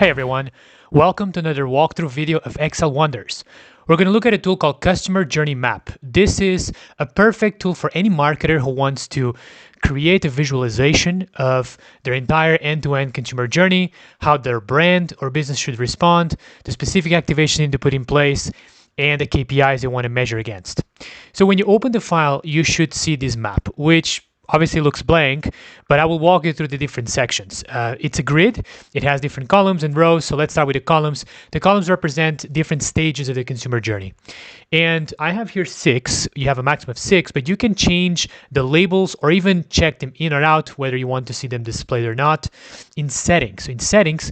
Hey everyone, welcome to another walkthrough video of Excel Wonders. We're going to look at a tool called Customer Journey Map. This is a perfect tool for any marketer who wants to create a visualization of their entire end-to-end consumer journey, how their brand or business should respond, the specific activation they need to put in place, and the KPIs they want to measure against. So when you open the file, you should see this map, which obviously looks blank, but I will walk you through the different sections. It's a grid. It has different columns and rows. So let's start with the columns. The columns represent different stages of the consumer journey. And I have here 6. You have a maximum of 6, but you can change the labels or even check them in or out, whether you want to see them displayed or not, in settings. So in settings,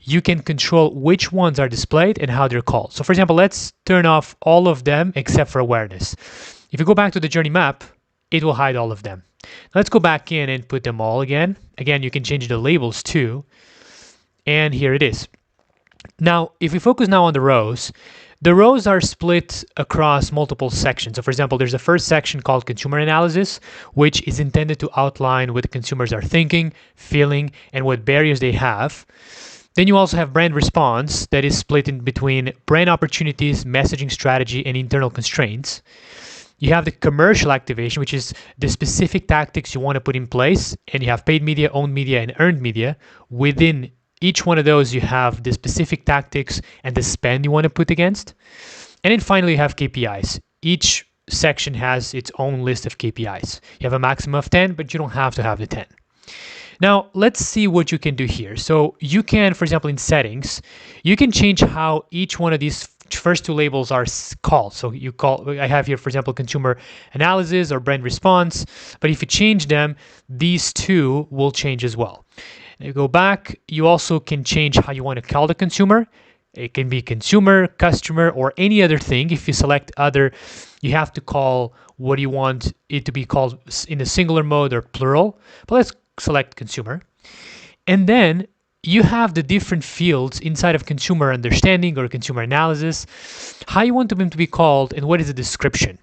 you can control which ones are displayed and how they're called. So for example, let's turn off all of them except for awareness. If you go back to the journey map, it will hide all of them. Let's go back in and put them all again. Again, you can change the labels too. And here it is. Now, if we focus now on the rows are split across multiple sections. So for example, there's a first section called consumer analysis, which is intended to outline what the consumers are thinking, feeling, and what barriers they have. Then you also have brand response that is split in between brand opportunities, messaging strategy, and internal constraints. You have the commercial activation, which is the specific tactics you want to put in place. And you have paid media, owned media, and earned media. Within each one of those, you have the specific tactics and the spend you want to put against. And then finally, you have KPIs. Each section has its own list of KPIs. You have a maximum of 10, but you don't have to have the 10. Now, let's see what you can do here. So you can, for example, in settings, you can change how each one of these first two labels are called. So I have here, for example, consumer analysis or brand response. But if you change them, these two will change as well. And you go back, you also can change how you want to call the consumer. It can be consumer, customer, or any other thing. If you select other, you have to call what you want it to be called in a singular mode or plural. But let's select consumer. And then you have the different fields inside of consumer understanding or consumer analysis, how you want them to be called, and what is the description.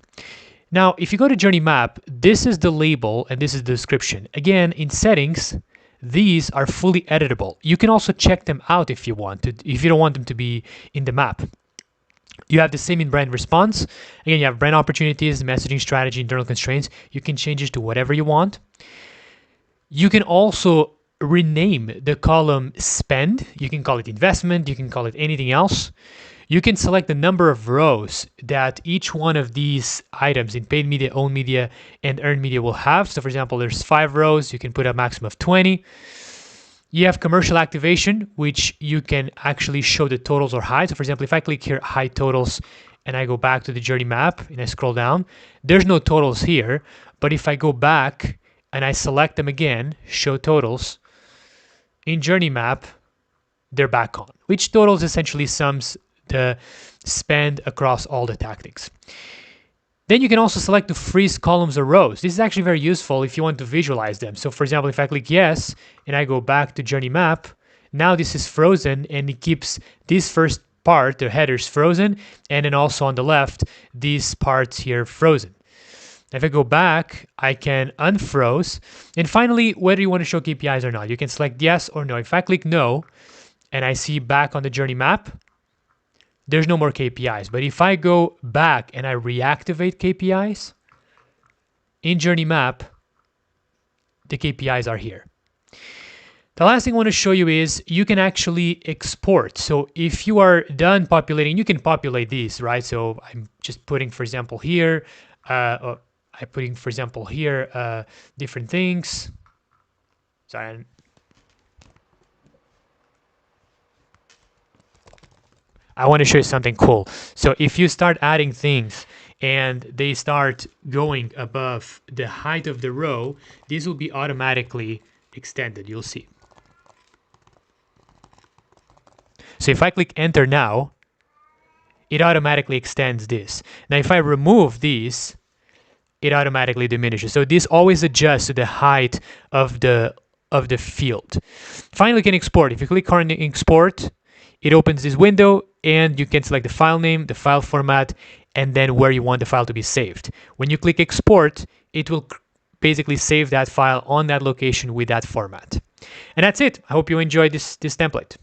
Now, if you go to Journey Map, this is the label and this is the description. Again, in settings, these are fully editable. You can also check them out if you want to, if you don't want them to be in the map. You have the same in brand response. Again, you have brand opportunities, messaging strategy, internal constraints. You can change it to whatever you want. You can also rename the column spend. You can call it investment. You can call it anything else. You can select the number of rows that each one of these items in paid media, owned media, and earned media will have. So for example, there's 5 rows. You can put a maximum of 20. You have commercial activation, which you can actually show the totals or hide. So for example, if I click here, hide totals, and I go back to the journey map and I scroll down, there's no totals here. But if I go back and I select them again, show totals, in journey map, they're back on, which totals essentially sums the spend across all the tactics. Then you can also select to freeze columns or rows. This is actually very useful if you want to visualize them. So for example, if I click yes, and I go back to journey map, now this is frozen and it keeps this first part, the headers, frozen. And then also on the left, these parts here frozen. If I go back, I can unfroze. And finally, whether you want to show KPIs or not, you can select yes or no. If I click no, and I see back on the journey map, there's no more KPIs. But if I go back and I reactivate KPIs, in journey map, the KPIs are here. The last thing I want to show you is you can actually export. So if you are done populating, you can populate these, right? So I'm just putting, for example, here, I'm putting, for example, here, different things. Sorry. I want to show you something cool. So if you start adding things and they start going above the height of the row, these will be automatically extended. You'll see. So if I click enter now, it automatically extends this. Now, if I remove these, it automatically diminishes. So this always adjusts to the height of the field. Finally, you can export. If you click on export, it opens this window and you can select the file name, the file format, and then where you want the file to be saved. When you click export, it will basically save that file on that location with that format. And that's it. I hope you enjoyed this template.